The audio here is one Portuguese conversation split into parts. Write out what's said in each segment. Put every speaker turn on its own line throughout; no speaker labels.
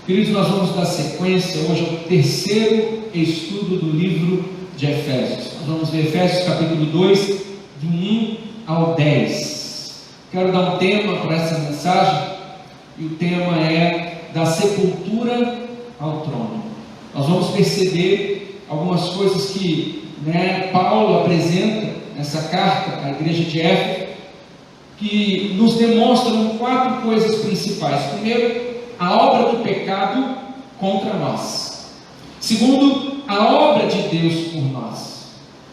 Queridos, nós vamos dar sequência hoje ao terceiro estudo do livro de Efésios. Nós vamos ver Efésios capítulo 2, de 1 ao 10. Quero dar um tema para essa mensagem, e o tema é da sepultura ao trono. Nós vamos perceber algumas coisas que Paulo apresenta nessa carta à igreja de Éfeso, que nos demonstram 4 coisas principais. Primeiro, a obra do pecado contra nós. Segundo, a obra de Deus por nós.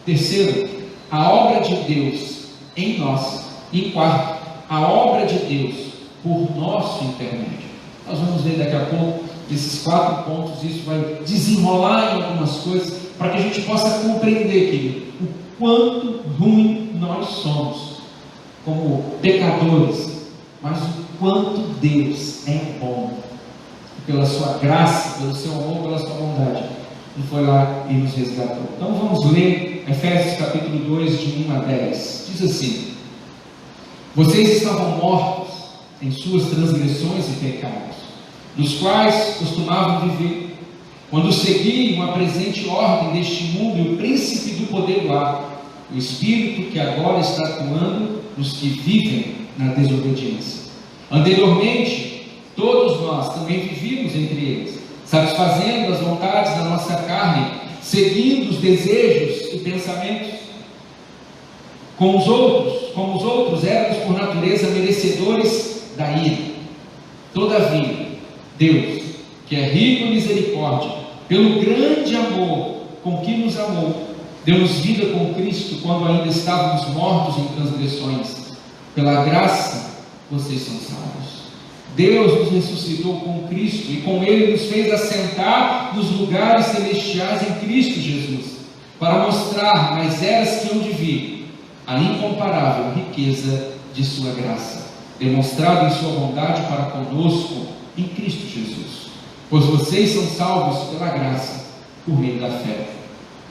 Terceiro, a obra de Deus em nós. E quarto, a obra de Deus por nosso intermédio. Nós vamos ver daqui a pouco esses 4 pontos. Isso vai desenrolar em algumas coisas para que a gente possa compreender, querido, o quanto ruim nós somos como pecadores, mas o quanto Deus é bom, pela sua graça, pelo seu amor, pela sua bondade, e foi lá e nos resgatou. Então vamos ler Efésios capítulo 2, de 1 a 10. Diz assim: vocês estavam mortos em suas transgressões e pecados, nos quais costumavam viver, quando seguiam a presente ordem deste mundo e o príncipe do poder do ar, o espírito que agora está atuando nos que vivem na desobediência. Anteriormente, todos nós também vivíamos entre eles, satisfazendo as vontades da nossa carne, seguindo os desejos e pensamentos. Como os outros, éramos por natureza merecedores da ira. Todavia, Deus, que é rico em misericórdia, pelo grande amor com que nos amou, deu-nos vida com Cristo quando ainda estávamos mortos em transgressões. Pela graça, vocês são salvos. Deus nos ressuscitou com Cristo e com Ele nos fez assentar nos lugares celestiais em Cristo Jesus, para mostrar nas eras que hão de vir a incomparável riqueza de sua graça, demonstrada em sua bondade para conosco em Cristo Jesus. Pois vocês são salvos pela graça, por meio da fé.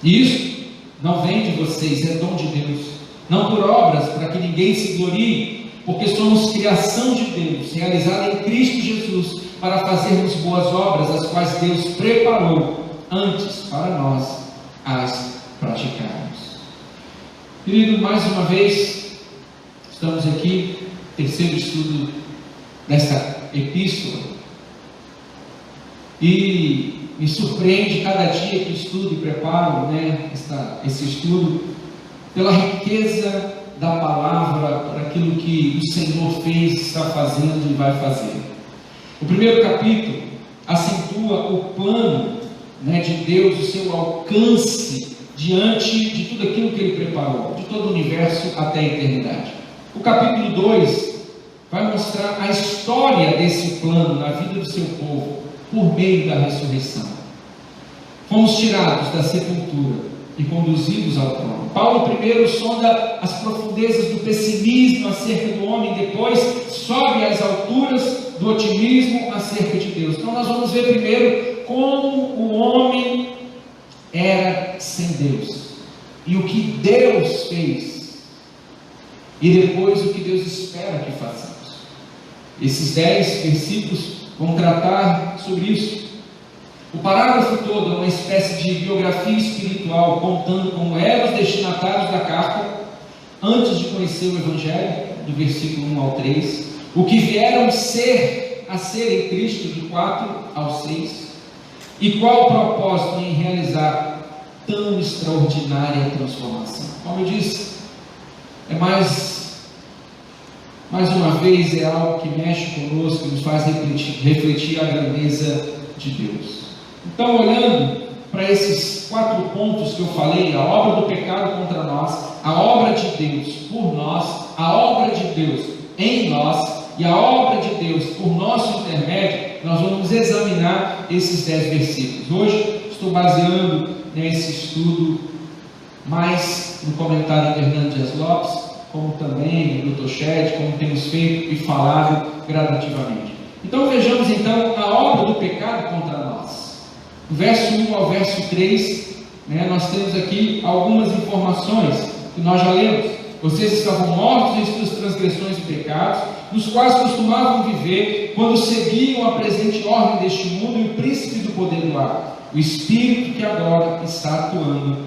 E isso não vem de vocês, é dom de Deus, não por obras, para que ninguém se glorie, porque somos criação de Deus, realizada em Cristo Jesus, para fazermos boas obras, as quais Deus preparou antes para nós as praticarmos. Querido, mais uma vez, estamos aqui, terceiro estudo desta epístola, e me surpreende cada dia que estudo e preparo esse estudo, pela riqueza da palavra, para aquilo que o Senhor fez, está fazendo e vai fazer. O primeiro capítulo acentua o plano de Deus, o seu alcance diante de tudo aquilo que Ele preparou, de todo o universo até a eternidade. O capítulo 2 vai mostrar a história desse plano na vida do seu povo, por meio da ressurreição. Fomos tirados da sepultura e conduzidos ao trono. Paulo primeiro sonda as profundezas do pessimismo acerca do homem, depois sobe às alturas do otimismo acerca de Deus. Então nós vamos ver primeiro como o homem era sem Deus, e o que Deus fez, e depois o que Deus espera que façamos. Esses 10 versículos vão tratar sobre isso. O parágrafo todo é uma espécie de biografia espiritual, contando como eram os destinatários da carta antes de conhecer o Evangelho, do versículo 1 ao 3, o que vieram a ser em Cristo, do 4 ao 6, e qual o propósito em realizar tão extraordinária transformação. Como eu disse, mais uma vez é algo que mexe conosco, nos faz refletir a grandeza de Deus. Então, olhando para esses 4 pontos que eu falei, a obra do pecado contra nós, a obra de Deus por nós, a obra de Deus em nós e a obra de Deus por nosso intermédio, nós vamos examinar esses 10 versículos. Hoje estou baseando nesse estudo mais no comentário de Hernando Dias Lopes, como também no Dr. Shed, como temos feito e falado gradativamente. Então vejamos a obra do pecado contra nós. Do verso 1 ao verso 3, nós temos aqui algumas informações que nós já lemos. Vocês estavam mortos em suas transgressões e pecados, nos quais costumavam viver quando seguiam a presente ordem deste mundo e o príncipe do poder do ar, o espírito que agora está atuando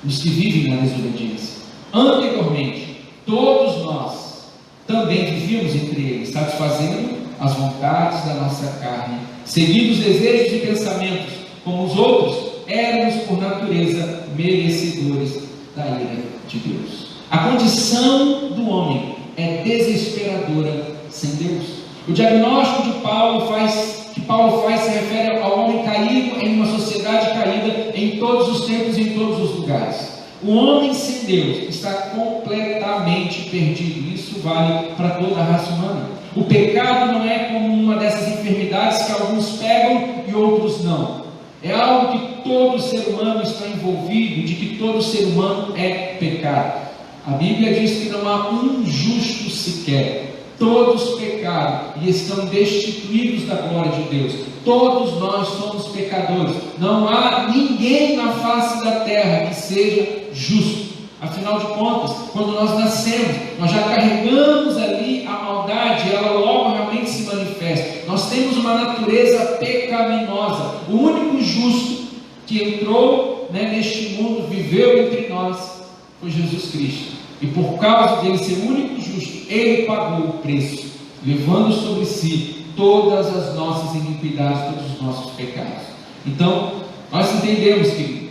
nos que vivem na desobediência. Anteriormente, todos nós também vivíamos entre eles, satisfazendo as vontades da nossa carne, seguindo os desejos e pensamentos, como os outros, éramos por natureza merecedores da ira de Deus. A condição do homem é desesperadora sem Deus. O diagnóstico que Paulo faz se refere ao homem caído em uma sociedade caída em todos os tempos e em todos os lugares. O homem sem Deus está completamente perdido. Isso vale para toda a raça humana. O pecado não é como uma dessas enfermidades que alguns pegam e outros não. É algo que todo ser humano está envolvido, de que todo ser humano é pecado. A Bíblia diz que não há um justo sequer. Todos pecaram e estão destituídos da glória de Deus. Todos nós somos pecadores. Não há ninguém na face da terra que seja justo. Afinal de contas, quando nós nascemos, nós já carregamos ali a maldade, ela logo realmente se manifesta. Nós temos uma natureza pecaminosa. O único justo que entrou neste mundo, viveu entre nós, foi Jesus Cristo. E por causa dele ser o único justo, ele pagou o preço, levando sobre si todas as nossas iniquidades, todos os nossos pecados. Então, nós entendemos, querido,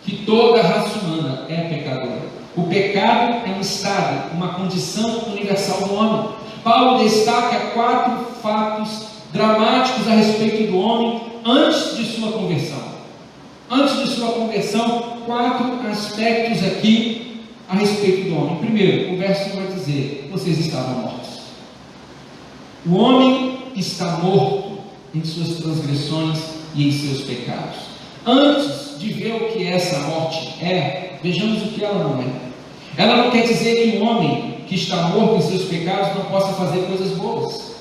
que toda a raça humana é pecadora. O pecado é um estado, uma condição universal do homem. Paulo destaca 4 fatos dramáticos a respeito do homem antes de sua conversão. Antes de sua conversão, 4 aspectos aqui a respeito do homem. Primeiro, o verso vai dizer: vocês estavam mortos. O homem está morto em suas transgressões e em seus pecados. Antes de ver o que essa morte é, vejamos o que ela não é. Ela não quer dizer que um homem que está morto em seus pecados não possa fazer coisas boas.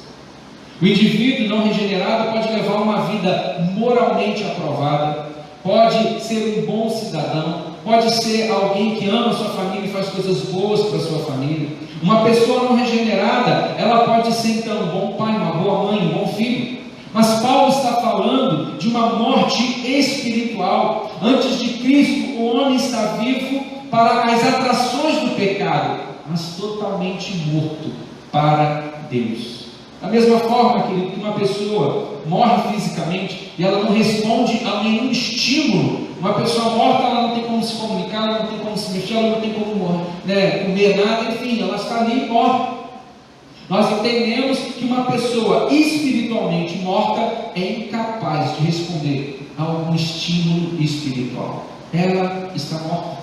O indivíduo não regenerado pode levar uma vida moralmente aprovada, pode ser um bom cidadão, pode ser alguém que ama a sua família e faz coisas boas para a sua família. Uma pessoa não regenerada, ela pode ser então um bom pai, uma boa mãe, um bom filho. Mas Paulo está falando de uma morte espiritual. Antes de Cristo, o homem está vivo para as atrações do pecado, mas totalmente morto para Deus. Da mesma forma, querido, que uma pessoa morre fisicamente e ela não responde a nenhum estímulo. Uma pessoa morta, ela não tem como se comunicar, ela não tem como se mexer, ela não tem como comer nada, enfim, ela está ali e morre. Nós entendemos que uma pessoa espiritualmente morta é incapaz de responder a algum estímulo espiritual. Ela está morta.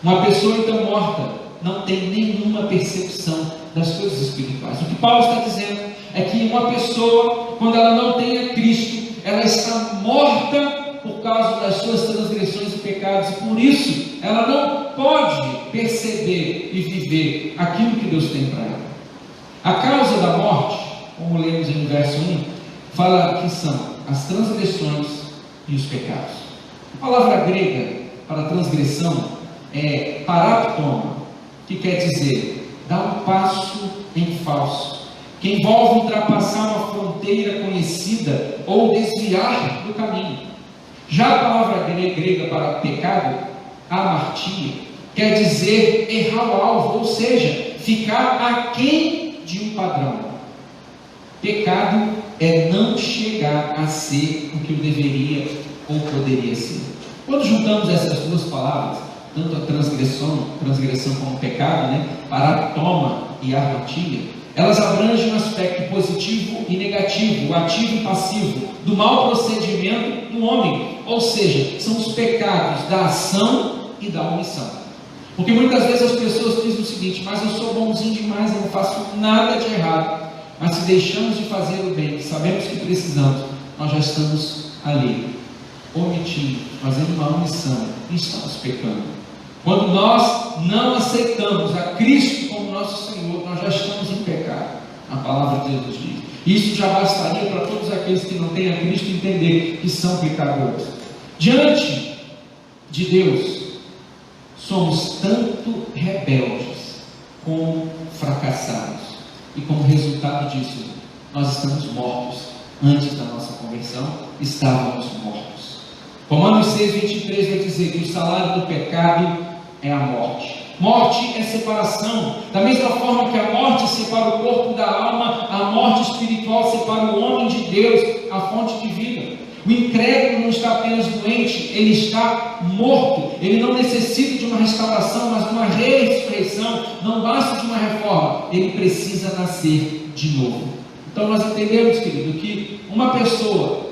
Uma pessoa então morta não tem nenhuma percepção das coisas espirituais. O que Paulo está dizendo é que uma pessoa, quando ela não tem a Cristo, ela está morta por causa das suas transgressões e pecados, e por isso ela não pode perceber e viver aquilo que Deus tem para ela. A causa da morte, como lemos no verso 1, fala que são as transgressões e os pecados. A palavra grega para transgressão é paraptoma, que quer dizer dar um passo em falso, que envolve ultrapassar uma fronteira conhecida ou desviar do caminho. Já a palavra grega para pecado, amartia, quer dizer errar o alvo, ou seja, ficar aquém de um padrão. Pecado é não chegar a ser o que eu deveria ou poderia ser. Quando juntamos essas duas palavras, tanto a transgressão como pecado, paraptoma e amartia, elas abrangem um aspecto positivo e negativo, o ativo e passivo, do mau procedimento do homem, ou seja, são os pecados da ação e da omissão. Porque muitas vezes as pessoas dizem o seguinte: mas eu sou bonzinho demais, eu não faço nada de errado. Mas se deixamos de fazer o bem, sabemos que precisamos, nós já estamos ali, omitindo, fazendo uma omissão, e estamos pecando. Quando nós não aceitamos a Cristo como nosso Senhor, nós já estamos em pecado. A palavra de Deus diz. Isso já bastaria para todos aqueles que não têm a Cristo entender que são pecadores. Diante de Deus, somos tanto rebeldes como fracassados. E como resultado disso, nós estamos mortos. Antes da nossa conversão, estávamos mortos. Romanos 6:23 vai dizer que o salário do pecado é a morte. Morte é separação. Da mesma forma que a morte separa o corpo da alma, a morte espiritual separa o homem de Deus, a fonte de vida. O incrédulo não está apenas doente, ele está morto. Ele não necessita de uma restauração, mas de uma ressurreição. Não basta de uma reforma, ele precisa nascer de novo. Então nós entendemos, querido, que uma pessoa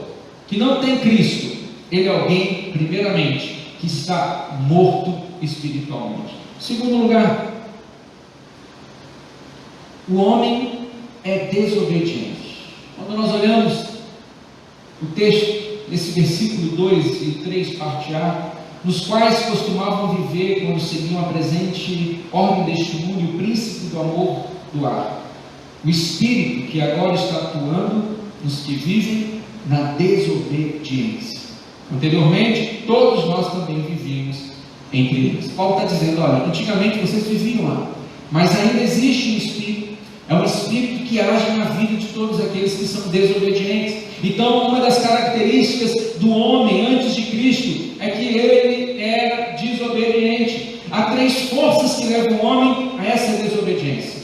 que não tem Cristo, ele é alguém, primeiramente, que está morto espiritualmente. Segundo lugar, o homem é desobediente. Quando nós olhamos o texto, esse versículo 2 e 3, parte A, nos quais costumavam viver quando seguiam a presente ordem deste mundo e o príncipe do amor do ar, o Espírito que agora está atuando nos que vivem na desobediência. Anteriormente, todos nós também vivíamos entre eles. Paulo está dizendo, olha, antigamente vocês viviam lá, mas ainda existe um Espírito, é um Espírito que age na vida de todos aqueles que são desobedientes. Então, uma das características do homem antes de Cristo é que ele era desobediente. Há 3 forças que levam o homem a essa desobediência.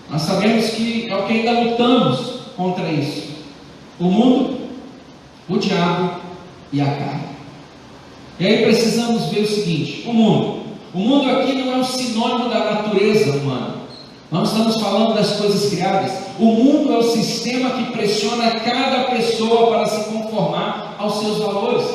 Nós sabemos que é o que ainda lutamos contra isso: o mundo, o diabo e a carne. E aí precisamos ver o seguinte: o mundo aqui não é um sinônimo da natureza humana. Nós estamos falando das coisas criadas. O mundo é o sistema que pressiona cada pessoa para se conformar aos seus valores.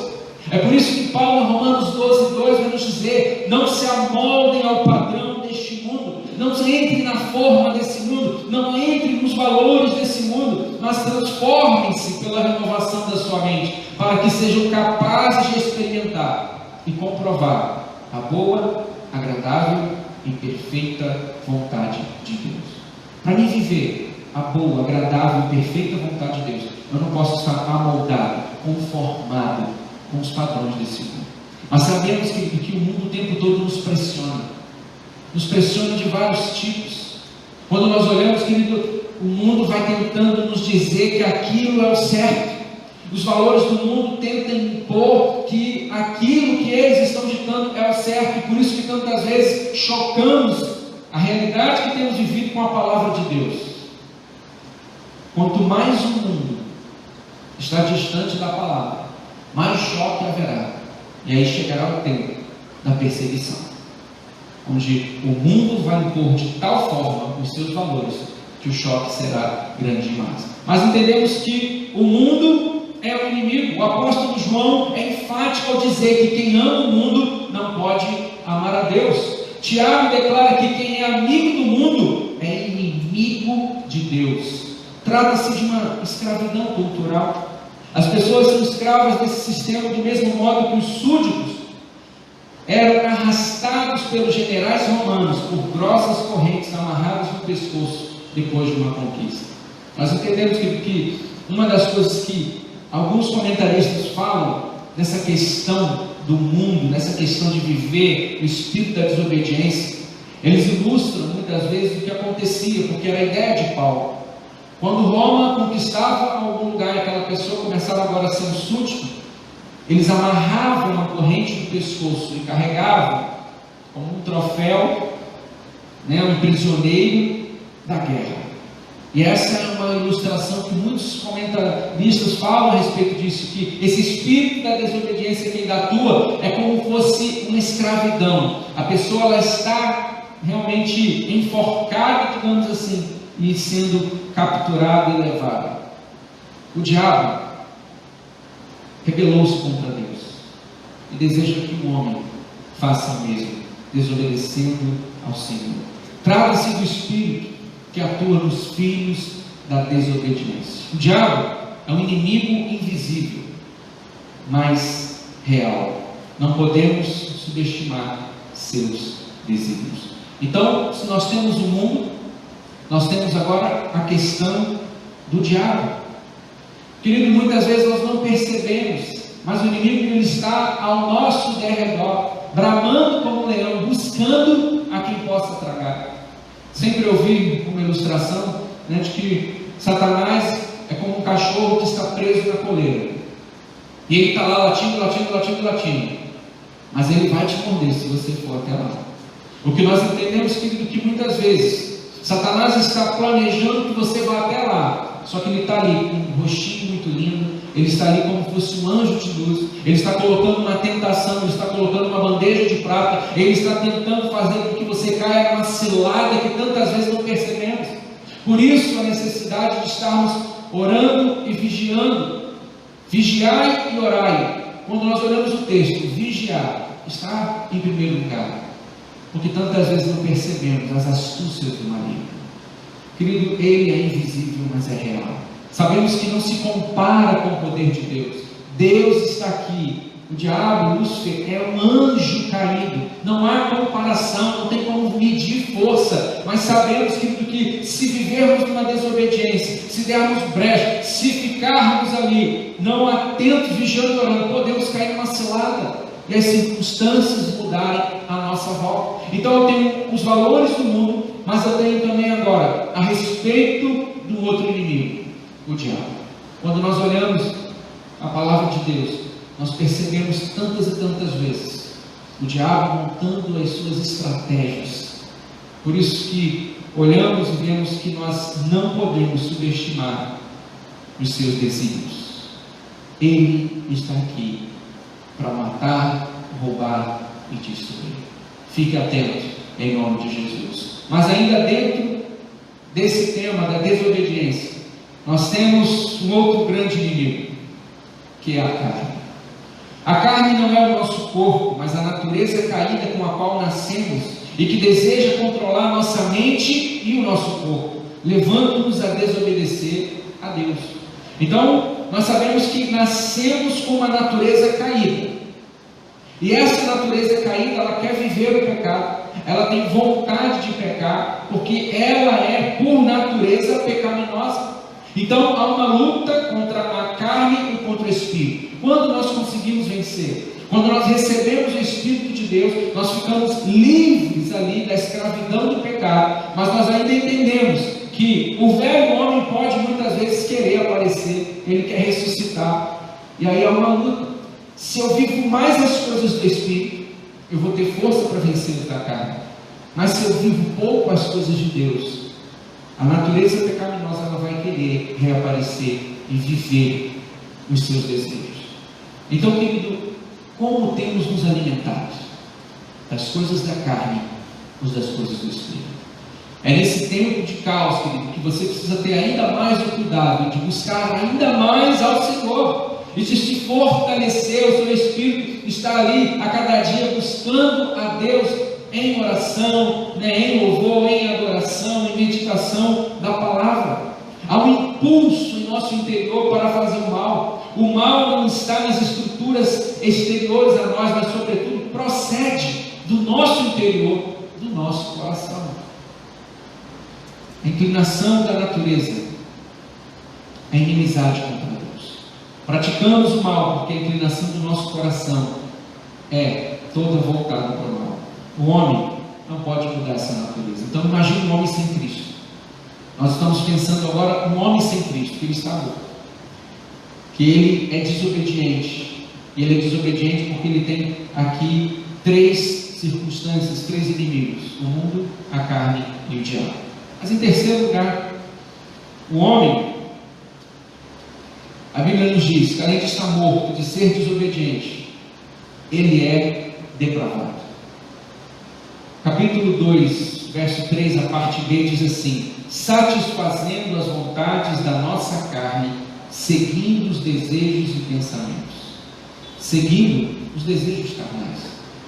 É por isso que Paulo, em Romanos 12:2, vai nos dizer: não se amoldem ao padrão deste mundo, não entrem na forma desse mundo, não entrem nos valores desse mundo, mas transformem-se pela renovação da sua mente, para que sejam capazes de experimentar e comprovar a boa, agradável e perfeita vontade de Deus. Para mim viver a boa, agradável e perfeita vontade de Deus, eu não posso estar amoldado, conformado com os padrões desse mundo. Mas sabemos que o mundo o tempo todo nos pressiona de vários tipos. Quando nós olhamos, querido, o mundo vai tentando nos dizer que aquilo é o certo. Os valores do mundo tentam impor que aquilo que eles estão ditando é o certo, e por isso que tantas vezes chocamos a realidade que temos vivido com a palavra de Deus. Quanto mais o mundo está distante da palavra, mais choque haverá, e aí chegará o tempo da perseguição, onde o mundo vai impor de tal forma os seus valores, que o choque será grande demais. Mas entendemos que o mundo é o inimigo. O apóstolo João é enfático ao dizer que quem ama o mundo não pode amar a Deus. Tiago declara que quem é amigo do mundo é inimigo de Deus. Trata-se de uma escravidão cultural. As pessoas são escravas desse sistema do mesmo modo que os súditos eram arrastados pelos generais romanos por grossas correntes amarradas no pescoço depois de uma conquista. Nós entendemos que uma das coisas que alguns comentaristas falam nessa questão do mundo, nessa questão de viver o espírito da desobediência, eles ilustram muitas vezes o que acontecia, porque era a ideia de Paulo. Quando Roma conquistava algum lugar e aquela pessoa começava agora a ser um súdito, eles amarravam uma corrente no pescoço e carregavam como um troféu, um prisioneiro da guerra. E essa é uma ilustração que muitos comentaristas falam a respeito disso, que esse espírito da desobediência que ainda atua é como se fosse uma escravidão. A pessoa ela está realmente enforcada, digamos assim, e sendo capturada e levada. O diabo rebelou-se contra Deus e deseja que o homem faça o mesmo, desobedecendo ao Senhor. Trata-se do espírito que atua nos filhos da desobediência. O diabo é um inimigo invisível, mas real. Não podemos subestimar seus desígnios. Então, se nós temos o mundo, nós temos agora a questão do diabo. Querido, muitas vezes nós não percebemos, mas o inimigo ele está ao nosso derredor. bramando como um leão, buscando a quem possa tragar. Sempre ouvi uma ilustração, né, de que Satanás é como um cachorro que está preso na coleira, e ele está lá latindo, mas ele vai te morder se você for até lá. O que nós entendemos, querido, que muitas vezes Satanás está planejando que você vá até lá, só que ele está ali com um rostinho muito lindo, ele está ali como se fosse um anjo de luz, ele está colocando uma tentação, ele está colocando uma bandeja de prata, ele está tentando fazer com que você caia numa cilada que tantas vezes não percebemos. Por isso a necessidade de estarmos orando e vigiando. Vigiai e orai. Quando nós olhamos o texto, vigiar está em primeiro lugar, porque tantas vezes não percebemos as astúcias do maligno. Querido, ele é invisível, mas é real. Sabemos que não se compara com o poder de Deus. Deus está aqui. O diabo, Lúcifer, é um anjo caído. Não há comparação, não tem como medir força. Mas sabemos, querido, que se vivermos numa desobediência, se dermos brecha, se ficarmos ali, não atentos, vigiando e orando, podemos cair numa cilada e as circunstâncias mudarem a nossa volta. Então eu tenho os valores do mundo, mas eu tenho também agora a respeito do outro inimigo, o diabo. Quando nós olhamos a palavra de Deus, nós percebemos tantas e tantas vezes o diabo montando as suas estratégias. Por isso que olhamos e vemos que nós não podemos subestimar os seus desígnios. Ele está aqui para matar, roubar e destruir. Fique atento em nome de Jesus. Mas ainda dentro desse tema da desobediência, nós temos um outro grande inimigo, que é a carne. A carne não é o nosso corpo, mas a natureza caída com a qual nascemos e que deseja controlar nossa mente e o nosso corpo, levando-nos a desobedecer a Deus. Então, nós sabemos que nascemos com uma natureza caída, e essa natureza caída, ela quer viver o pecado, ela tem vontade de pecar, porque ela é por natureza pecaminosa. Então há uma luta contra a carne e contra o Espírito. Quando nós conseguimos vencer, quando nós recebemos o Espírito de Deus, nós ficamos livres ali da escravidão do pecado, mas nós ainda entendemos que o velho homem pode muitas vezes querer aparecer, ele quer ressuscitar, e aí há uma luta. Se eu vivo mais as coisas do Espírito, eu vou ter força para vencer o da carne. Mas se eu vivo pouco as coisas de Deus, a natureza pecaminosa ela vai querer reaparecer e viver os seus desejos. Então, querido, como temos nos alimentado? Das coisas da carne ou das coisas do Espírito? É nesse tempo de caos, querido, que você precisa ter ainda mais o cuidado de buscar ainda mais ao Senhor e de se fortalecer. O seu Espírito está ali a cada dia buscando a Deus em oração, em louvor, em adoração, em meditação da palavra. Há um impulso em nosso interior para fazer o mal. O mal não está nas estruturas exteriores a nós, mas sobretudo procede do nosso interior, do nosso coração. A inclinação da natureza é inimizade contra Deus. Praticamos o mal porque a inclinação do nosso coração é toda voltada para o mal. O homem não pode mudar essa natureza. Então imagine um homem sem Cristo. Nós estamos pensando agora um homem sem Cristo, que ele está morto, que ele é desobediente, e ele é desobediente porque ele tem aqui três circunstâncias, três inimigos: o mundo, a carne e o diabo. Mas em terceiro lugar, o homem, a Bíblia nos diz que além de estar morto, de ser desobediente, ele é depravado. Capítulo 2, verso 3, a parte B, diz assim: satisfazendo as vontades da nossa carne, seguindo os desejos e pensamentos. Seguindo os desejos carnais.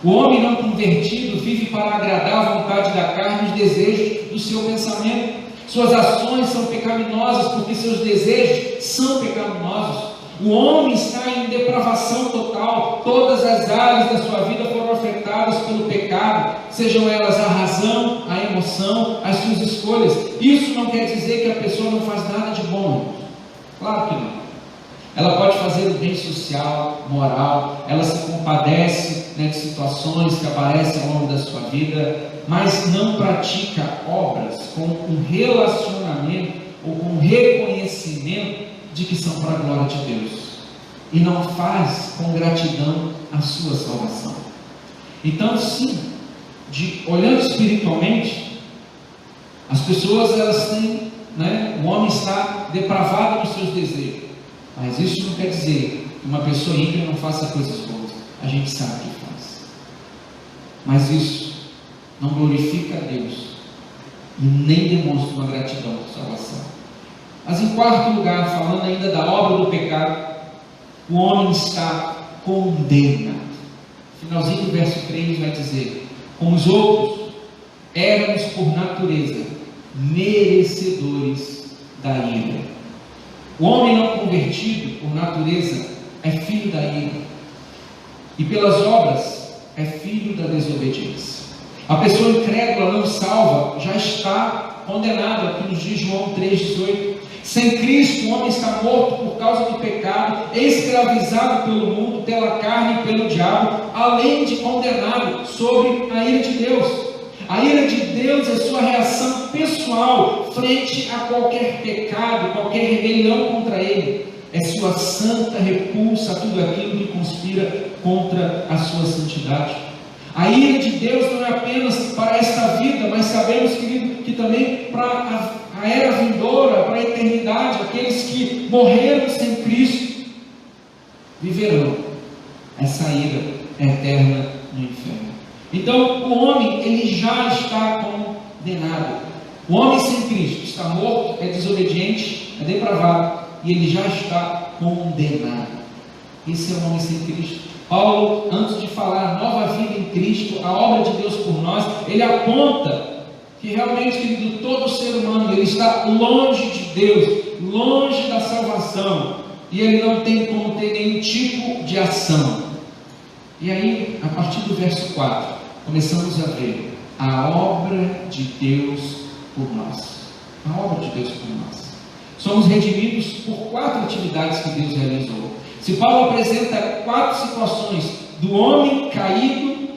O homem não convertido vive para agradar a vontade da carne e os desejos do seu pensamento. Suas ações são pecaminosas porque seus desejos são pecaminosos. O homem está em depravação total. Todas as áreas da sua vida foram afetadas pelo pecado, sejam elas a razão, a emoção, as suas escolhas. Isso não quer dizer que a pessoa não faz nada de bom. Claro que não. ela pode fazer o bem social, moral, ela se compadece, né, de situações que aparecem ao longo da sua vida, mas não pratica obras com um relacionamento ou com um reconhecimento de que são para a glória de Deus, e não faz com gratidão a sua salvação. Então, sim, olhando espiritualmente, as pessoas elas têm, né, o homem está depravado nos seus desejos, mas isso não quer dizer que uma pessoa ímpia não faça coisas boas. A gente sabe que faz, mas isso não glorifica a Deus e nem demonstra uma gratidão por salvação. Mas em quarto lugar, falando ainda da obra do pecado, o homem está condenado. Finalzinho do verso 3 vai dizer: como os outros, éramos por natureza merecedores da ira. O homem não convertido, por natureza, é filho da ira, e pelas obras é filho da desobediência. A pessoa incrédula não salva já está condenado, aqui nos diz João 3,18. Sem Cristo, o homem está morto por causa do pecado, escravizado pelo mundo, pela carne e pelo diabo, além de condenado sobre a ira de Deus. A ira de Deus é sua reação pessoal frente a qualquer pecado, qualquer rebelião contra Ele. É sua santa repulsa a tudo aquilo que conspira contra a sua santidade. A ira de Deus não é apenas para esta vida, mas sabemos, querido, que também para a era vindoura, para a eternidade, aqueles que morreram sem Cristo viverão essa ira eterna no inferno. Então o homem, ele já está condenado. O homem sem Cristo está morto, é desobediente, é depravado, e ele já está condenado. Esse é o homem sem Cristo. Paulo, antes de falar nova vida em Cristo, a obra de Deus por nós, ele aponta que realmente, querido, todo ser humano, ele está longe de Deus, longe da salvação, e ele não tem como ter nenhum tipo de ação. E aí, a partir do verso 4, começamos a ver a obra de Deus por nós. A obra de Deus por nós. Somos redimidos por 4 atividades que Deus realizou. Se Paulo apresenta 4 situações do homem caído,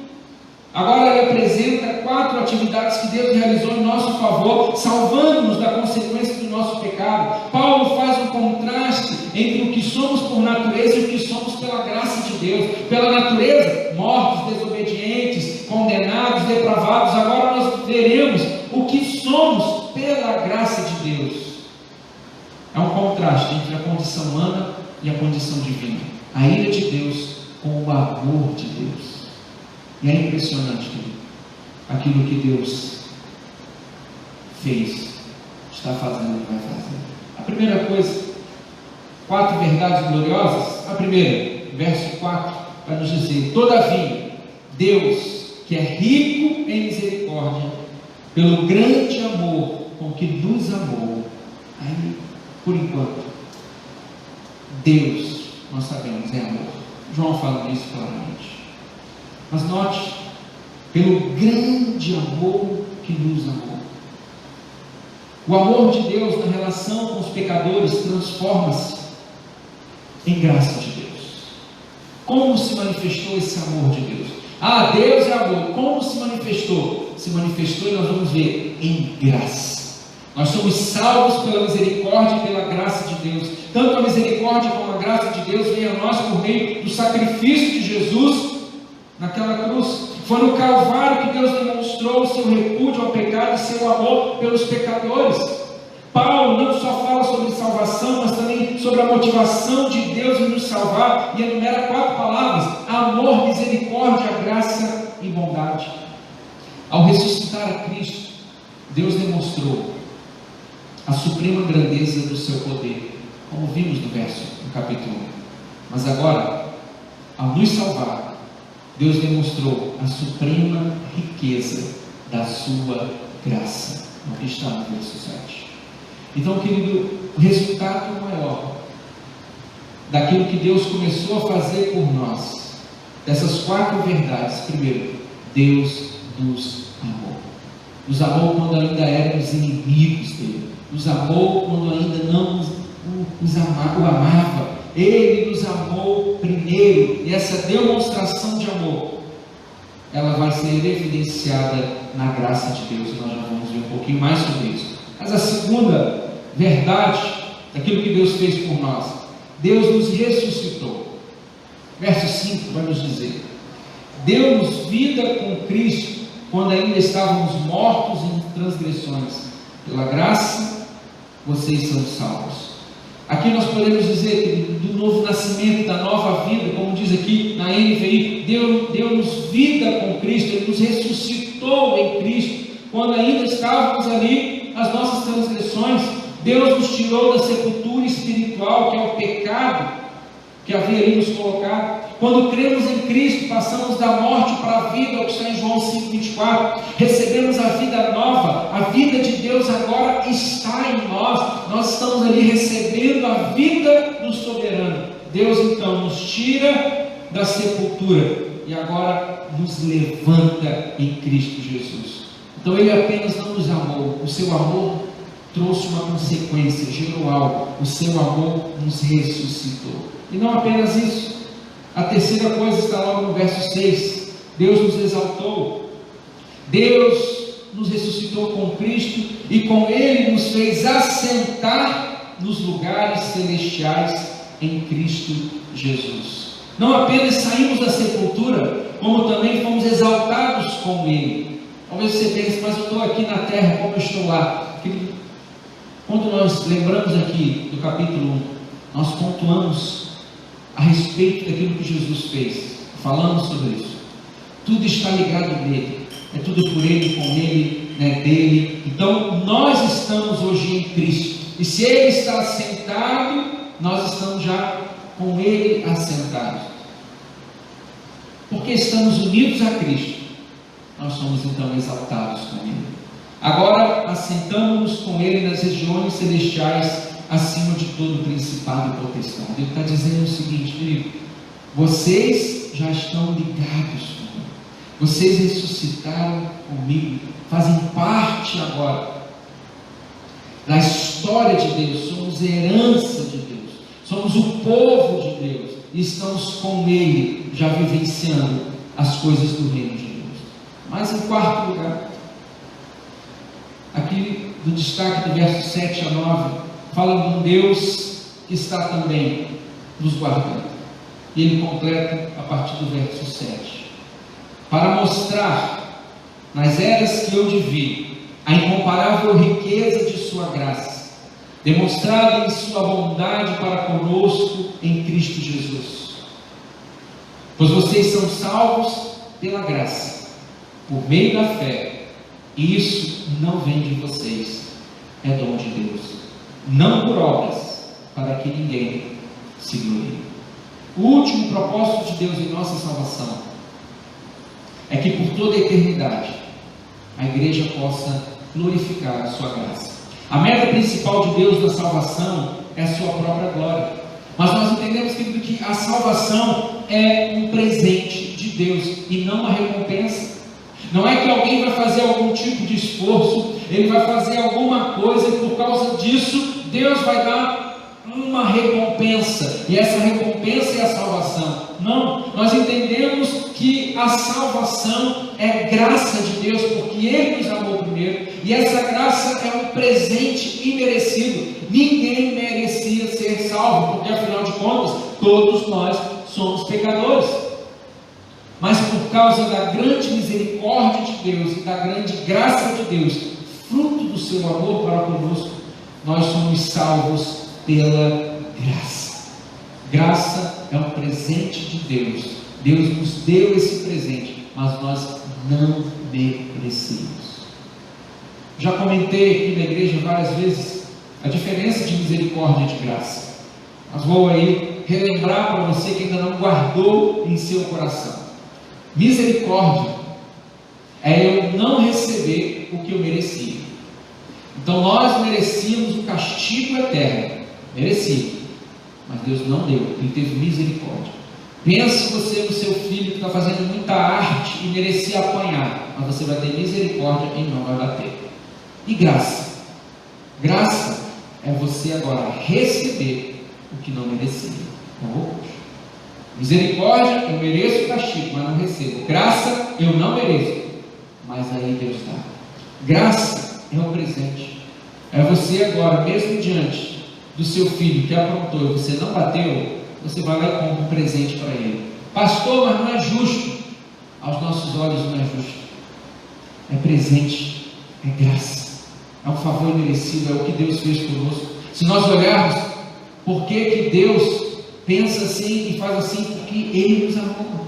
agora ele apresenta 4 atividades que Deus realizou em nosso favor, salvando-nos da consequência do nosso pecado. Paulo faz um contraste entre o que somos por natureza e o que somos pela graça de Deus. Pela natureza, mortos, desobedientes, condenados, depravados. Agora nós veremos o que somos pela graça de Deus. É um contraste entre a condição humana e a condição divina. A ira de Deus com o amor de Deus. E é impressionante, querido, aquilo que Deus fez, está fazendo e vai fazer. A primeira coisa, 4 verdades gloriosas. A primeira, verso 4, vai nos dizer: todavia, Deus, que é rico em misericórdia, pelo grande amor com que nos amou, aí, por enquanto, Deus, nós sabemos, é amor. João fala isso claramente. Mas note, pelo grande amor que nos amou. O amor de Deus na relação com os pecadores transforma-se em graça de Deus. Como se manifestou esse amor de Deus? Deus é amor. Como se manifestou? Se manifestou, e nós vamos ver, em graça. Nós somos salvos pela misericórdia e pela graça de Deus. Tanto a misericórdia como a graça de Deus vem a nós por meio do sacrifício de Jesus naquela cruz. Foi no Calvário que Deus demonstrou o seu repúdio ao pecado e seu amor pelos pecadores. Paulo não só fala sobre salvação, mas também sobre a motivação de Deus em nos salvar, e enumera 4 palavras: amor, misericórdia, graça e bondade. Ao ressuscitar a Cristo, Deus demonstrou a suprema grandeza do seu poder, como vimos no capítulo 1. Mas agora, ao nos salvar, Deus demonstrou a suprema riqueza da sua graça, no que está no verso 7. Então, querido, o resultado maior daquilo que Deus começou a fazer por nós, dessas 4 verdades: primeiro, Deus nos amou. Nos amou quando ainda éramos inimigos dele. Nos amou quando ainda não o amava. Ele nos amou primeiro, e essa demonstração de amor, ela vai ser evidenciada na graça de Deus, e nós já vamos ver um pouquinho mais sobre isso. Mas a segunda verdade, daquilo que Deus fez por nós, Deus nos ressuscitou. Verso 5 vai nos dizer: deu-nos vida com Cristo, quando ainda estávamos mortos em transgressões. Pela graça, vocês são salvos. Aqui nós podemos dizer que do novo nascimento, da nova vida, como diz aqui na NVI, deu-nos vida com Cristo, Ele nos ressuscitou em Cristo, quando ainda estávamos ali nas nossas transgressões. Deus nos tirou da sepultura espiritual, que é o pecado que havia ali nos colocado. Quando cremos em Cristo, passamos da morte para a vida, é o que está em João 5,24. Recebemos a vida nova, a vida de Deus agora está em nós. Nós estamos ali recebendo a vida do soberano. Deus então nos tira da sepultura e agora nos levanta em Cristo Jesus. Então Ele apenas não nos amou, o seu amor trouxe uma consequência, gerou algo. O seu amor nos ressuscitou. E não apenas isso, a terceira coisa está logo no verso 6. Deus nos exaltou, Deus nos ressuscitou com Cristo e com Ele nos fez assentar nos lugares celestiais em Cristo Jesus. Não apenas saímos da sepultura, como também fomos exaltados com Ele. Talvez você pense: mas eu estou aqui na terra, como eu estou lá? Quando nós lembramos aqui do capítulo 1, nós pontuamos a respeito daquilo que Jesus fez, falamos sobre isso. Tudo está ligado nele, é tudo por Ele, com Ele, dele. Então nós estamos hoje em Cristo, e se Ele está assentado, nós estamos já com Ele assentados. Porque estamos unidos a Cristo, nós somos então exaltados com Ele. Agora assentamos-nos com Ele nas regiões celestiais, acima de todo principado e potestade. Ele está dizendo o seguinte: querido, vocês já estão ligados comigo, vocês ressuscitaram comigo, fazem parte agora da história de Deus, somos herança de Deus, somos o povo de Deus, e estamos com Ele, já vivenciando as coisas do reino de Deus. Mas em quarto lugar, aqui do destaque do verso 7 a 9, fala de um Deus que está também nos guardando. E ele completa a partir do verso 7. Para mostrar nas eras que eu divi a incomparável riqueza de sua graça, demonstrada em sua bondade para conosco em Cristo Jesus. Pois vocês são salvos pela graça, por meio da fé, e isso não vem de vocês, é dom de Deus, não por obras, para que ninguém se glorie. O último propósito de Deus em nossa salvação é que por toda a eternidade a igreja possa glorificar a sua graça. A meta principal de Deus na salvação é a sua própria glória, mas nós entendemos, querido, que a salvação é um presente de Deus e não uma recompensa. Não é que alguém vai fazer algum tipo de esforço, ele vai fazer alguma coisa e por causa disso Deus vai dar uma recompensa, e essa recompensa é a salvação. Não, nós entendemos que a salvação é graça de Deus, porque Ele nos amou primeiro, e essa graça é um presente imerecido. Ninguém merecia ser salvo, porque afinal de contas todos nós somos pecadores. Mas por causa da grande misericórdia de Deus e da grande graça de Deus, fruto do seu amor para conosco, nós somos salvos pela graça. Graça é um presente de Deus. Deus nos deu esse presente, mas nós não merecemos. Já comentei aqui na igreja várias vezes a diferença de misericórdia e de graça, mas vou aí relembrar para você que ainda não guardou em seu coração. Misericórdia é eu não receber o que eu merecia. Então nós merecíamos o castigo eterno, merecia, mas Deus não deu, Ele teve misericórdia. Pense você no seu filho que está fazendo muita arte e merecia apanhar, mas você vai ter misericórdia e não vai bater. E graça? Graça é você agora receber o que não merecia. É o oposto. Misericórdia, eu mereço o castigo, mas não recebo. Graça, eu não mereço, mas aí Deus dá. Graça é um presente. É você agora, mesmo diante do seu filho que aprontou e você não bateu, você vai lá e compra um presente para ele. Pastor, mas não é justo. Aos nossos olhos não é justo. É presente, é graça, é um favor imerecido, é o que Deus fez conosco. Se nós olharmos, por que Deus pensa assim e faz assim? Porque Ele nos amou.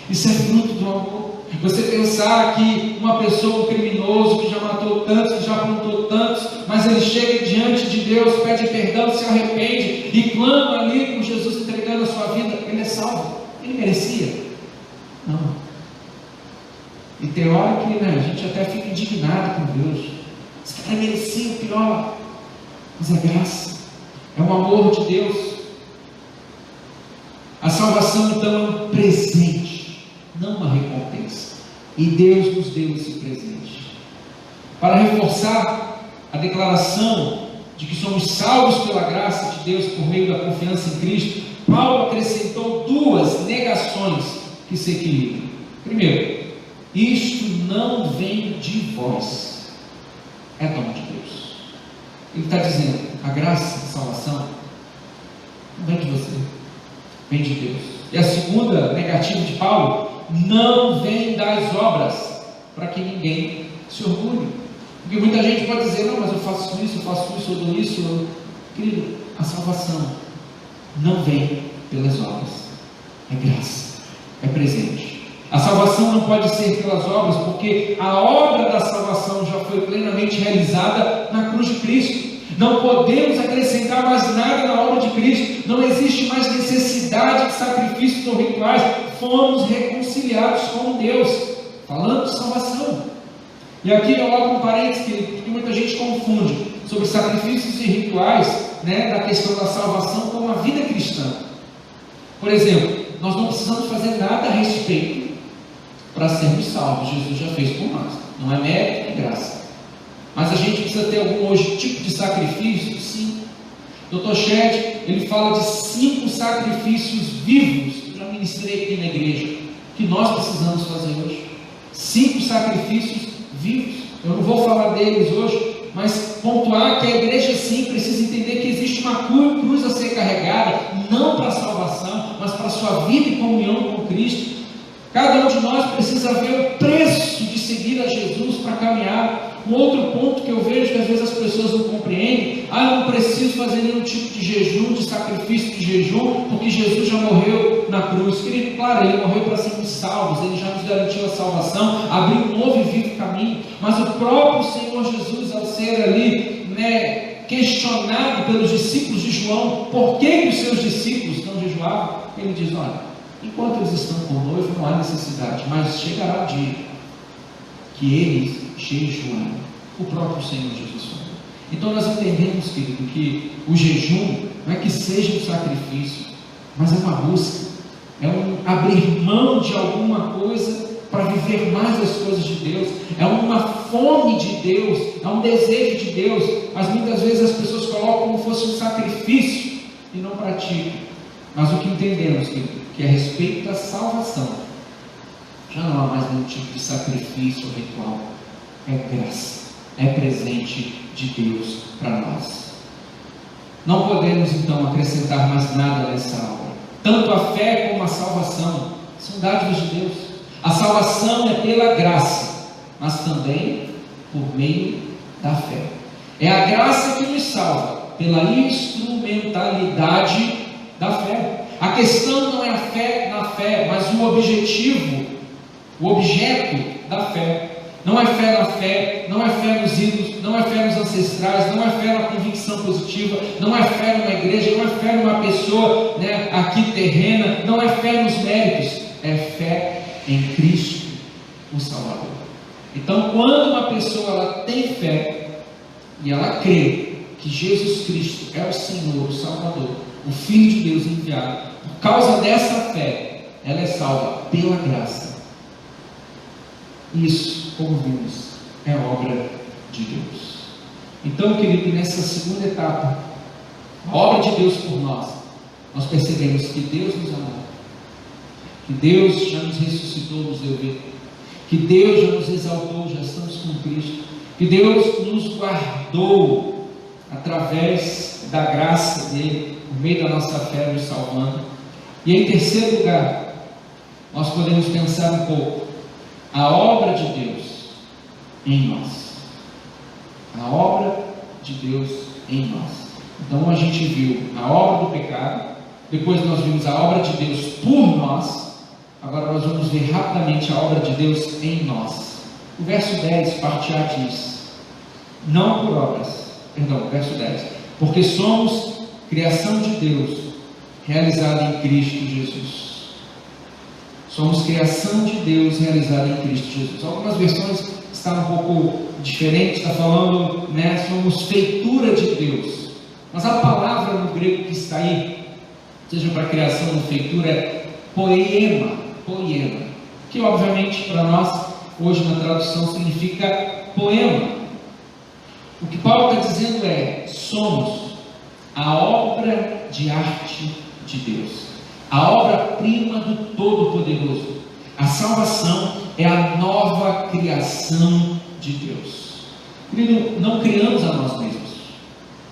Isso é fruto do amor. Você pensar que uma pessoa, um criminoso que já matou tantos, que já aprontou tantos, mas ele chega diante de Deus, pede perdão, se arrepende e clama ali com Jesus entregando a sua vida, ele é salvo. Ele merecia? Não. E tem hora que a gente até fica indignado com Deus. Esse cara merecia o pior, mas é graça, é o amor de Deus. A salvação então é um presente, não uma recompensa. E Deus nos deu esse presente. Para reforçar a declaração de que somos salvos pela graça de Deus por meio da confiança em Cristo, Paulo acrescentou duas negações que se equilibram. Primeiro, isto não vem de vós, é dom de Deus. Ele está dizendo, a graça, a salvação, não vem de você, vem de Deus. E a segunda negativa de Paulo, não vem das obras, para que ninguém se orgulhe. Porque muita gente pode dizer, não, mas eu faço isso, eu dou isso. Querido, a salvação não vem pelas obras, é graça, é presente. A salvação não pode ser pelas obras, porque a obra da salvação já foi plenamente realizada na cruz de Cristo. Não podemos acrescentar mais nada na obra de Cristo. Não existe mais necessidade de sacrifícios ou rituais. Fomos reconciliados com Deus. Falando de salvação. E aqui eu abro um parênteses que muita gente confunde sobre sacrifícios e rituais, da questão da salvação com a vida cristã. Por exemplo, nós não precisamos fazer nada a respeito para sermos salvos. Jesus já fez por nós. Não é mérito, é graça. Mas a gente precisa ter algum hoje tipo de sacrifício? Sim. Dr. Shed, ele fala de 5 sacrifícios vivos, que eu já ministrei aqui na igreja, que nós precisamos fazer hoje. 5 sacrifícios vivos. Eu não vou falar deles hoje, mas pontuar que a igreja sim precisa entender que existe uma cruz a ser carregada, não para a salvação, mas para a sua vida e comunhão com Cristo. Cada um de nós precisa ver o preço de seguir a Jesus para caminhar. Um outro ponto que eu vejo que às vezes as pessoas não compreendem, eu não preciso fazer nenhum tipo de jejum, de sacrifício de jejum, porque Jesus já morreu na cruz. Querido, claro, Ele morreu para sermos salvos, Ele já nos garantiu a salvação, abriu um novo e vivo caminho, mas o próprio Senhor Jesus, ao ser ali, questionado pelos discípulos de João, por que os seus discípulos não jejuavam? Ele diz, olha, enquanto eles estão com o noivo não há necessidade, mas chegará o dia que eles jejuarão. O próprio Senhor Jesus falou. Então nós entendemos, querido, que o jejum não é que seja um sacrifício, mas é uma busca, é um abrir mão de alguma coisa para viver mais as coisas de Deus, é uma fome de Deus, é um desejo de Deus. Mas muitas vezes as pessoas colocam como fosse um sacrifício e não praticam. Mas o que entendemos, querido, que a respeito da salvação, já não há mais nenhum tipo de sacrifício ou ritual. É graça, é presente de Deus para nós. Não podemos então acrescentar mais nada nessa obra. Tanto a fé como a salvação são dádivas de Deus. A salvação é pela graça, mas também por meio da fé. É a graça que nos salva pela instrumentalidade da fé. A questão não é a fé na fé, mas o objetivo, o objeto da fé. Não é fé na fé, não é fé nos ídolos, não é fé nos ancestrais, não é fé na convicção positiva, não é fé numa igreja, não é fé numa pessoa aqui terrena, não é fé nos méritos, é fé em Cristo, o Salvador. Então, quando uma pessoa ela tem fé e ela crê que Jesus Cristo é o Senhor, o Salvador, o Filho de Deus enviado, por causa dessa fé, ela é salva pela graça. Isso, como vimos, é obra de Deus. Então, querido, nessa segunda etapa, a obra de Deus por nós nós percebemos que Deus nos amou, que Deus já nos ressuscitou, nos deu vida, que Deus já nos exaltou, já estamos com Cristo, que Deus nos guardou através da graça dele, por meio da nossa fé, nos salvando. E em terceiro lugar, nós podemos pensar um pouco a obra de Deus em nós. A obra de Deus em nós. Então a gente viu a obra do pecado, depois nós vimos a obra de Deus por nós, agora nós vamos ver rapidamente a obra de Deus em nós. O verso 10, parte A diz, não por obras, verso 10, porque somos criação de Deus, realizada em Cristo Jesus. Somos criação de Deus, realizada em Cristo Jesus. Algumas versões estão um pouco diferentes, está falando, somos feitura de Deus. Mas a palavra no grego que está aí, seja para criação ou feitura, é poema, que obviamente para nós, hoje na tradução, significa poema. O que Paulo está dizendo é, somos a obra de arte de Deus, a obra-prima do Todo-Poderoso. A salvação é a nova criação de Deus. Não criamos a nós mesmos,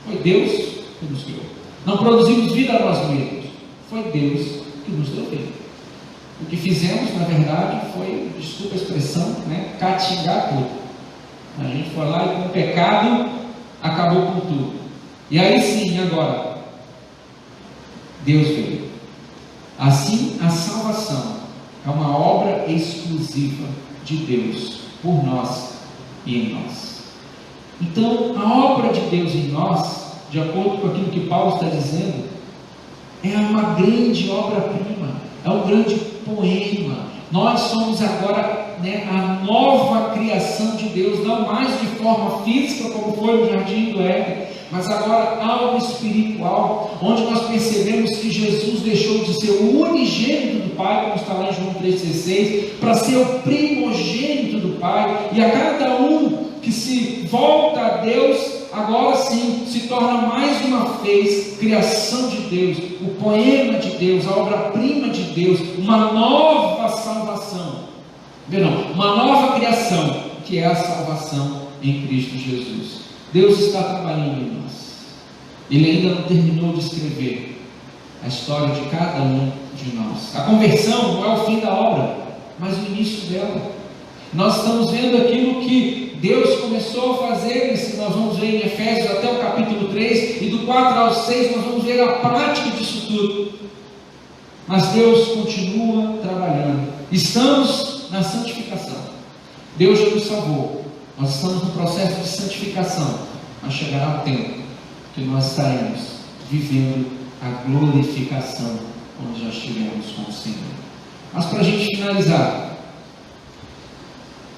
foi Deus que nos criou. Não produzimos vida a nós mesmos, foi Deus que nos deu vida. O que fizemos, na verdade, foi, desculpa a expressão, catingar tudo. A gente foi lá e com o pecado acabou com tudo. E aí sim, agora, Deus veio. Assim, a salvação é uma obra exclusiva de Deus, por nós e em nós. Então, a obra de Deus em nós, de acordo com aquilo que Paulo está dizendo, é uma grande obra-prima, é um grande poema. Nós somos agora a nova criação de Deus, não mais de forma física como foi no jardim do Éden, mas agora algo espiritual, onde nós percebemos que Jesus deixou de ser o unigênito do Pai, como está lá em João 3,16, para ser o primogênito do Pai, e a cada um que se volta a Deus, agora sim se torna mais uma vez criação de Deus, o poema de Deus, a obra-prima de Deus, uma nova salvação, uma nova criação, que é a salvação em Cristo Jesus. Deus está trabalhando em nós. Ele ainda não terminou de escrever a história de cada um de nós. A conversão não é o fim da obra, mas o início dela. Nós estamos vendo aquilo que Deus começou a fazer, nós vamos ver em Efésios até o capítulo 3, e do 4 ao 6 nós vamos ver a prática disso tudo. Mas Deus continua trabalhando. Estamos na santificação. Deus já nos salvou. Nós estamos no processo de santificação, mas chegará o tempo que nós estaremos vivendo a glorificação, onde já estivermos com o Senhor. Mas para a gente finalizar,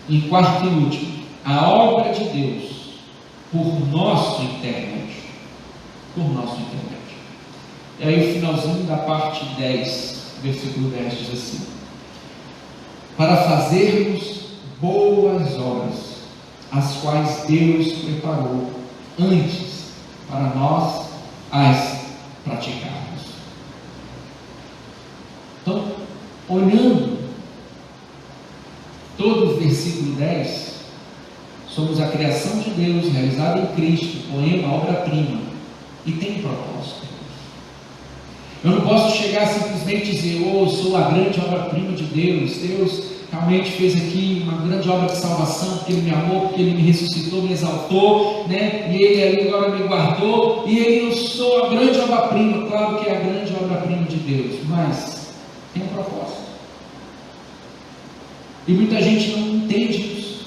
em quarto e último, a obra de Deus por nosso intermédio. Por nosso intermédio. E aí o finalzinho da parte 10, versículo 10 diz assim: para fazermos boas obras, as quais Deus preparou antes para nós as praticarmos. Então, olhando todo o versículo 10, somos a criação de Deus, realizada em Cristo, poema, obra-prima, e tem propósito. Eu não posso chegar simplesmente e dizer, eu sou a grande obra-prima de Deus, Deus realmente fez aqui uma grande obra de salvação, porque Ele me amou, porque Ele me ressuscitou, me exaltou, e Ele ali agora me guardou, e eu sou a grande obra-prima. Claro que é a grande obra-prima de Deus, mas tem um propósito. E muita gente não entende isso.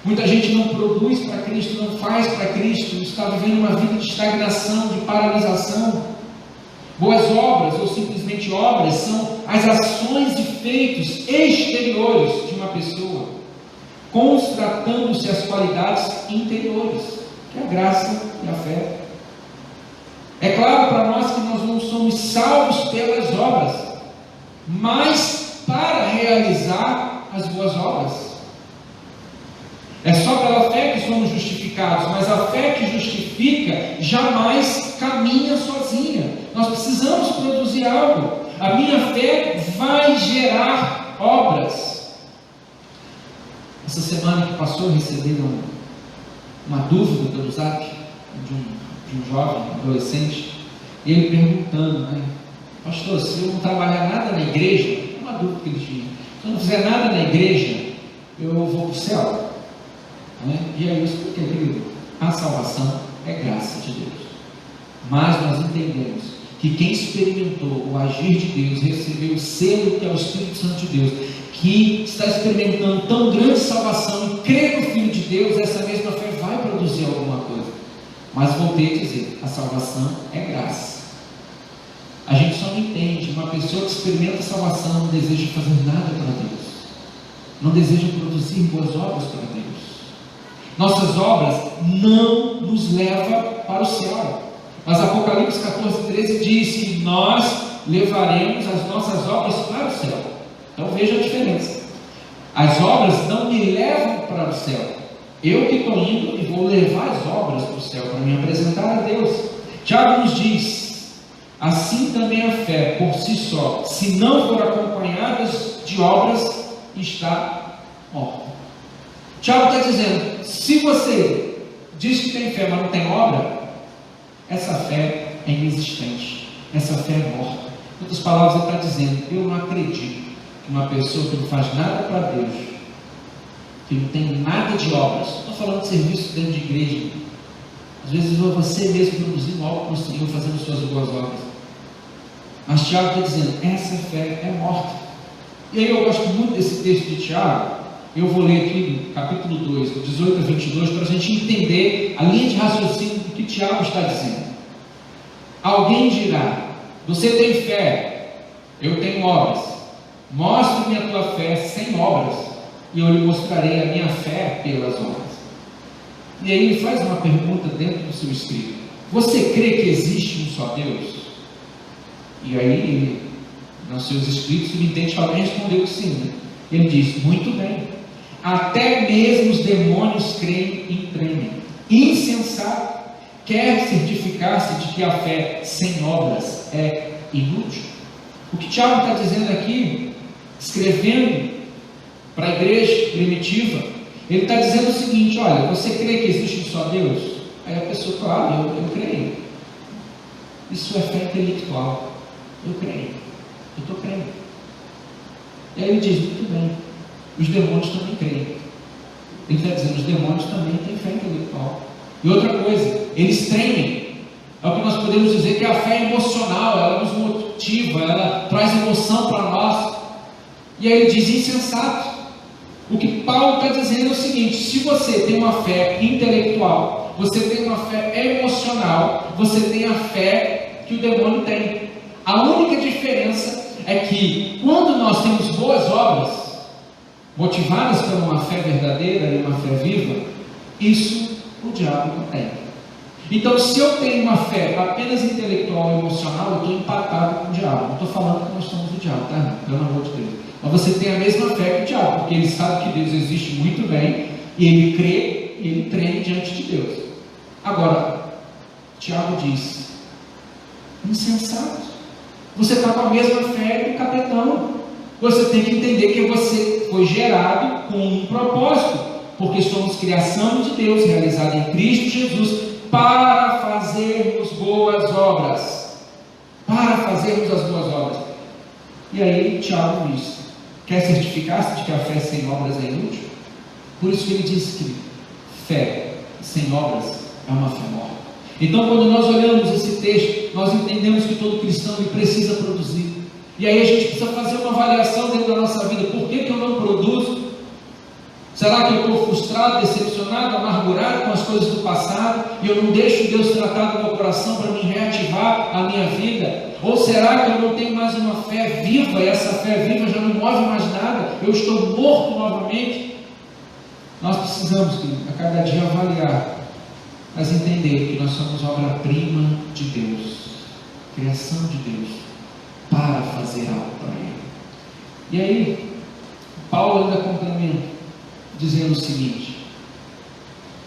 Muita gente não produz para Cristo, não faz para Cristo, está vivendo uma vida de estagnação, de paralisação. Boas obras, ou simplesmente obras, são as ações e feitos exteriores de uma pessoa, constatando-se as qualidades interiores, que é a graça e a fé. É claro para nós que nós não somos salvos pelas obras, mas para realizar as boas obras. É só pela fé que somos justificados, mas a fé que justifica jamais caminha sozinha. Nós precisamos produzir algo. A minha fé vai gerar obras. Essa semana que passou, eu recebi uma dúvida pelo zap de um jovem, adolescente, e ele perguntando, né? Pastor, se eu não trabalhar nada na igreja, é uma dúvida que ele tinha, se eu não fizer nada na igreja, eu vou para o céu, né? E aí eu expliquei, querido, a salvação é graça de Deus, mas nós entendemos que quem experimentou o agir de Deus, recebeu o selo que é o Espírito Santo de Deus, que está experimentando tão grande salvação e crê no Filho de Deus, essa mesma fé vai produzir alguma coisa. Mas voltei a dizer, a salvação é graça. A gente só não entende, uma pessoa que experimenta a salvação não deseja fazer nada para Deus, não deseja produzir boas obras para Deus. Nossas obras não nos levam para o céu. Mas Apocalipse 14:13 diz que nós levaremos as nossas obras para o céu. Então veja a diferença. As obras não me levam para o céu. Eu que estou indo e vou levar as obras para o céu, para me apresentar a Deus. Tiago nos diz, assim também a fé por si só, se não for acompanhada de obras, está morta. Tiago está dizendo, se você diz que tem fé, mas não tem obra, essa fé é inexistente, essa fé é morta. Em outras palavras, ele está dizendo, eu não acredito que uma pessoa que não faz nada para Deus, que não tem nada de obras, estou falando de serviço dentro de igreja, às vezes você mesmo produzindo algo para o Senhor, fazendo suas boas obras, mas Tiago está dizendo, essa fé é morta. E aí eu gosto muito desse texto de Tiago. Eu vou ler aqui no capítulo 2, do 18 a 22, para a gente entender a linha de raciocínio do que Tiago está dizendo. Alguém dirá, você tem fé, eu tenho obras, mostre-me a tua fé sem obras, e eu lhe mostrarei a minha fé pelas obras. E aí ele faz uma pergunta dentro do seu escrito, você crê que existe um só Deus? E aí, nos seus escritos, o intente alguém respondeu que sim, né? Ele diz, muito bem, até mesmo os demônios creem e tremem. Insensato, quer certificar-se de que a fé sem obras é inútil? O que Tiago está dizendo aqui, escrevendo para a igreja primitiva, ele está dizendo o seguinte, olha, você crê que existe um só Deus? Aí a pessoa, claro, eu creio. Isso é fé intelectual. Eu creio, eu estou crendo. E aí ele diz, muito bem, os demônios também creem. Ele está dizendo, os demônios também têm fé intelectual. E outra coisa, eles tremem. É o que nós podemos dizer que a fé é emocional, ela nos motiva, ela traz emoção para nós. E aí ele diz, insensato. O que Paulo está dizendo é o seguinte, se você tem uma fé intelectual, você tem uma fé emocional, você tem a fé que o demônio tem. A única diferença é que quando nós temos boas obras, motivadas por uma fé verdadeira e uma fé viva, isso o diabo não tem. Então, se eu tenho uma fé apenas intelectual e emocional, eu estou empatado com o diabo. Não estou falando que nós somos o diabo, tá? Pelo amor de Deus. Mas você tem a mesma fé que o diabo, porque ele sabe que Deus existe muito bem, e ele crê, e ele treme diante de Deus. Agora, Tiago diz, insensato. Você está com a mesma fé do capetão. Você tem que entender que você foi gerado com um propósito, porque somos criação de Deus, realizada em Cristo Jesus, para fazermos boas obras. Para fazermos as boas obras. E aí Tiago diz, quer certificar-se de que a fé sem obras é inútil? Por isso que ele diz que fé sem obras é uma fé morta. Então, quando nós olhamos esse texto, nós entendemos que todo cristão ele precisa produzir. E aí a gente precisa fazer uma avaliação dentro da nossa vida. Por que eu não produzo? Será que eu estou frustrado, decepcionado, amargurado com as coisas do passado e eu não deixo Deus tratar do meu coração para me reativar a minha vida? Ou será que eu não tenho mais uma fé viva e essa fé viva já não move mais nada? Eu estou morto novamente? Nós precisamos, a cada dia, avaliar, mas entender que nós somos obra-prima de Deus, criação de Deus, para fazer algo para Ele. E aí, Paulo ainda complementa, dizendo o seguinte,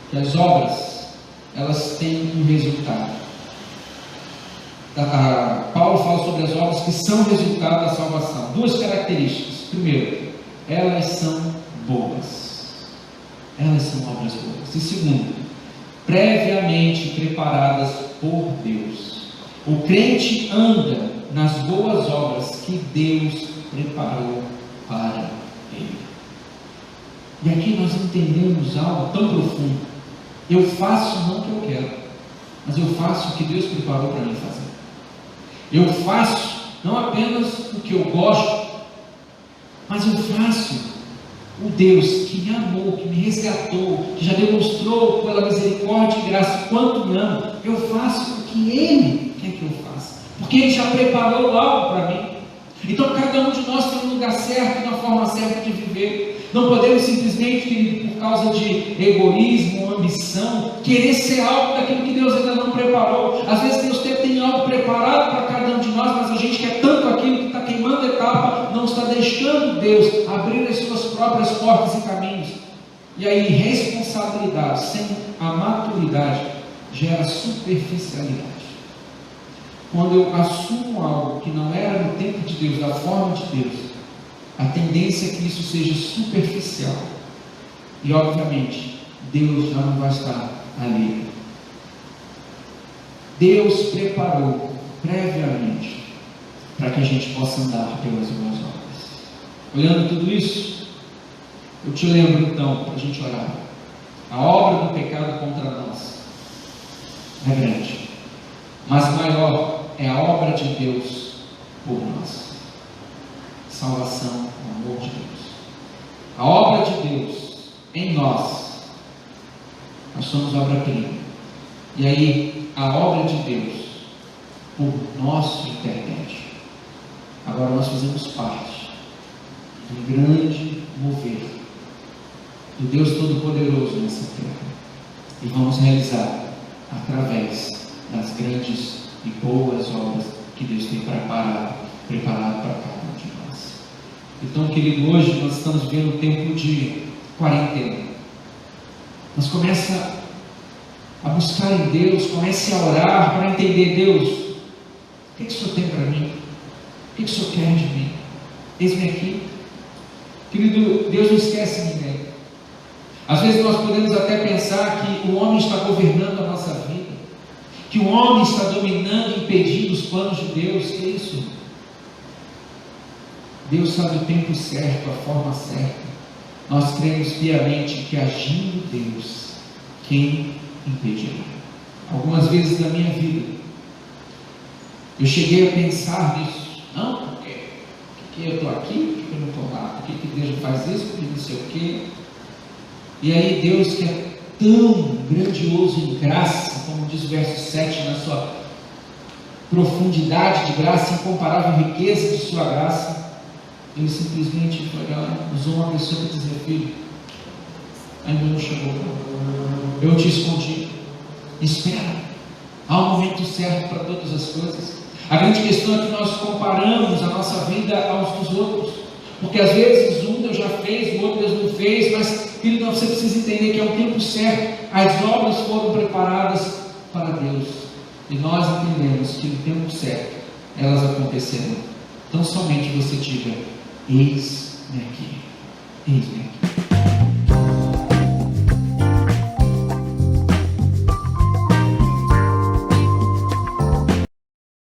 que as obras, elas têm um resultado. Paulo fala sobre as obras que são resultado da salvação. Duas características. Primeiro, elas são boas. Elas são obras boas. E segundo, previamente preparadas por Deus. O crente anda nas boas obras que Deus preparou para ele. E aqui nós entendemos algo tão profundo. Eu faço não o que eu quero, mas eu faço o que Deus preparou para mim fazer. Eu faço não apenas o que eu gosto, mas eu faço o Deus que me amou, que me resgatou, que já demonstrou pela misericórdia e graça quanto me ama. Eu faço o que Ele quer que eu faça, porque Ele já preparou algo para mim. Então cada um de nós tem um lugar certo e uma forma certa de viver. Não podemos simplesmente, querido, por causa de egoísmo ou ambição, querer ser algo daquilo que Deus ainda não preparou. Às vezes Deus tem algo preparado para cada um de nós, mas a gente quer tanto aquilo que está queimando etapa, não está deixando Deus abrir as suas próprias portas e caminhos. E aí, responsabilidade sem a maturidade gera superficialidade. Quando eu assumo algo que não era no tempo de Deus, da forma de Deus, a tendência é que isso seja superficial. E obviamente, Deus já não vai estar ali. Deus preparou previamente para que a gente possa andar pelas boas obras. Olhando tudo isso, eu te lembro então, para a gente orar. A obra do pecado contra nós é grande, mas maior é a obra de Deus por nós. Salvação, o amor de Deus. A obra de Deus em nós somos obra-prima. E aí, a obra de Deus por nosso intermédio. Agora nós fazemos parte do grande mover do Deus Todo-Poderoso nessa terra. E vamos realizar através das grandes e boas obras que Deus tem preparado para cada um de nós. Então, querido, hoje nós estamos vivendo um tempo de quarentena. Mas começa a buscar em Deus, comece a orar para entender: Deus, o que o Senhor tem para mim? O que o Senhor quer de mim? Eis-me aqui. Querido, Deus não esquece ninguém. Às vezes nós podemos até pensar que o homem está governando a nossa vida, que o homem está dominando e impedindo os planos de Deus. Que é isso? Deus sabe o tempo certo, a forma certa. Nós cremos piamente que agindo Deus, quem impedirá? Algumas vezes na minha vida eu cheguei a pensar nisso. Não, porque eu estou aqui, porque eu não estou lá, porque Deus não faz isso, porque não sei o quê. E aí Deus, que é tão grandioso em graça, como diz o verso 7, na sua profundidade de graça, incomparável riqueza de sua graça, Ele simplesmente usou uma pessoa para dizer: filho, ainda não chegou, eu te escondi, espera, há um momento certo para todas as coisas. A grande questão é que nós comparamos a nossa vida aos dos outros, porque às vezes um Deus já fez, o outro Deus não fez, mas querido, você precisa entender que é o tempo certo. As obras foram preparadas para Deus, e nós entendemos que no tempo certo elas acontecerão. Então somente você diga: eis-me aqui, eis-me aqui.